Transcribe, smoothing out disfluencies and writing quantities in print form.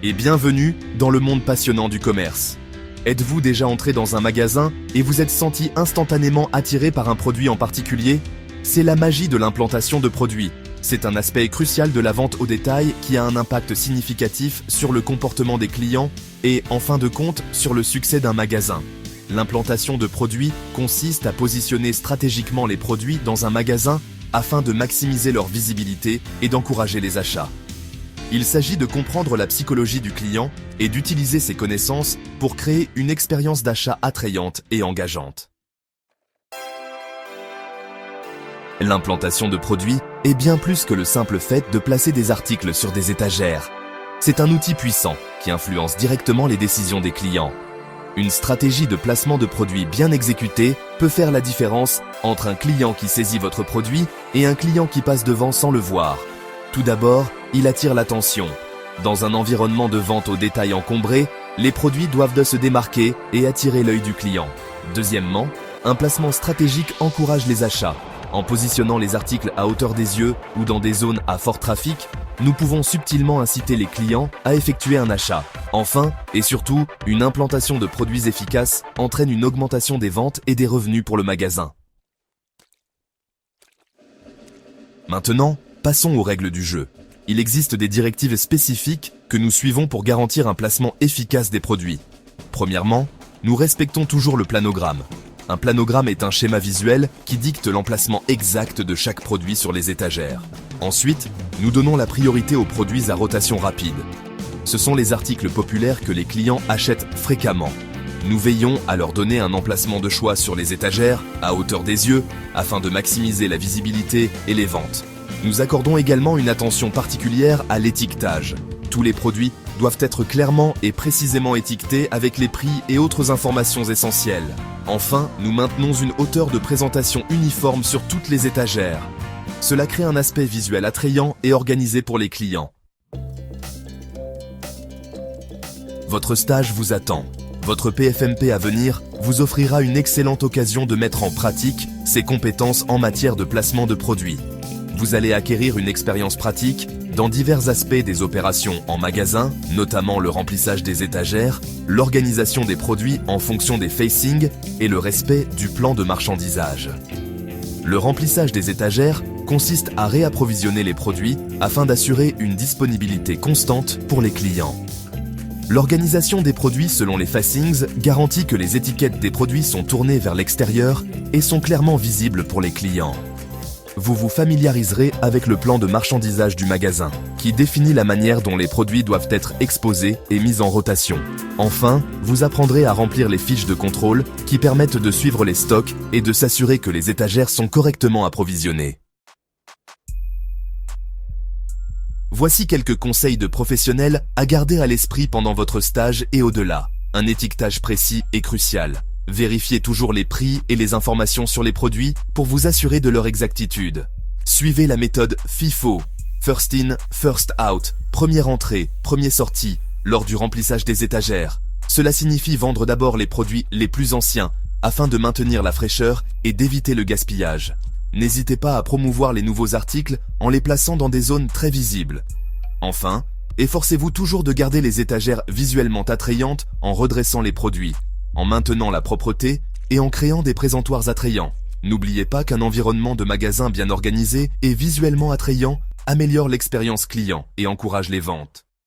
et bienvenue dans le monde passionnant du commerce. Êtes-vous déjà entré dans un magasin et vous êtes senti instantanément attiré par un produit en particulier? C'est la magie de l'implantation de produits. C'est un aspect crucial de la vente au détail qui a un impact significatif sur le comportement des clients et, en fin de compte, sur le succès d'un magasin. L'implantation de produits consiste à positionner stratégiquement les produits dans un magasin afin de maximiser leur visibilité et d'encourager les achats. Il s'agit de comprendre la psychologie du client et d'utiliser ses connaissances pour créer une expérience d'achat attrayante et engageante. L'implantation de produits est bien plus que le simple fait de placer des articles sur des étagères. C'est un outil puissant qui influence directement les décisions des clients. Une stratégie de placement de produits bien exécutée peut faire la différence entre un client qui saisit votre produit et un client qui passe devant sans le voir. Tout d'abord, il attire l'attention. Dans un environnement de vente au détail encombré, les produits doivent se démarquer et attirer l'œil du client. Deuxièmement, un placement stratégique encourage les achats. En positionnant les articles à hauteur des yeux ou dans des zones à fort trafic, nous pouvons subtilement inciter les clients à effectuer un achat. Enfin, et surtout, une implantation de produits efficaces entraîne une augmentation des ventes et des revenus pour le magasin. Maintenant, passons aux règles du jeu. Il existe des directives spécifiques que nous suivons pour garantir un placement efficace des produits. Premièrement, nous respectons toujours le planogramme. Un planogramme est un schéma visuel qui dicte l'emplacement exact de chaque produit sur les étagères. Ensuite, nous donnons la priorité aux produits à rotation rapide. Ce sont les articles populaires que les clients achètent fréquemment. Nous veillons à leur donner un emplacement de choix sur les étagères, à hauteur des yeux, afin de maximiser la visibilité et les ventes. Nous accordons également une attention particulière à l'étiquetage. Tous les produits doivent être clairement et précisément étiquetés avec les prix et autres informations essentielles. Enfin, nous maintenons une hauteur de présentation uniforme sur toutes les étagères. Cela crée un aspect visuel attrayant et organisé pour les clients. Votre stage vous attend. Votre PFMP à venir vous offrira une excellente occasion de mettre en pratique ses compétences en matière de placement de produits. Vous allez acquérir une expérience pratique dans divers aspects des opérations en magasin, notamment le remplissage des étagères, l'organisation des produits en fonction des facings et le respect du plan de marchandisage. Le remplissage des étagères consiste à réapprovisionner les produits afin d'assurer une disponibilité constante pour les clients. L'organisation des produits selon les facings garantit que les étiquettes des produits sont tournées vers l'extérieur et sont clairement visibles pour les clients. Vous vous familiariserez avec le plan de marchandisage du magasin, qui définit la manière dont les produits doivent être exposés et mis en rotation. Enfin, vous apprendrez à remplir les fiches de contrôle qui permettent de suivre les stocks et de s'assurer que les étagères sont correctement approvisionnées. Voici quelques conseils de professionnels à garder à l'esprit pendant votre stage et au-delà. Un étiquetage précis est crucial. Vérifiez toujours les prix et les informations sur les produits pour vous assurer de leur exactitude. Suivez la méthode FIFO, First In, First Out, première entrée, premier sortie, lors du remplissage des étagères. Cela signifie vendre d'abord les produits les plus anciens afin de maintenir la fraîcheur et d'éviter le gaspillage. N'hésitez pas à promouvoir les nouveaux articles en les plaçant dans des zones très visibles. Enfin, efforcez-vous toujours de garder les étagères visuellement attrayantes en redressant les produits, en maintenant la propreté et en créant des présentoirs attrayants. N'oubliez pas qu'un environnement de magasin bien organisé et visuellement attrayant améliore l'expérience client et encourage les ventes.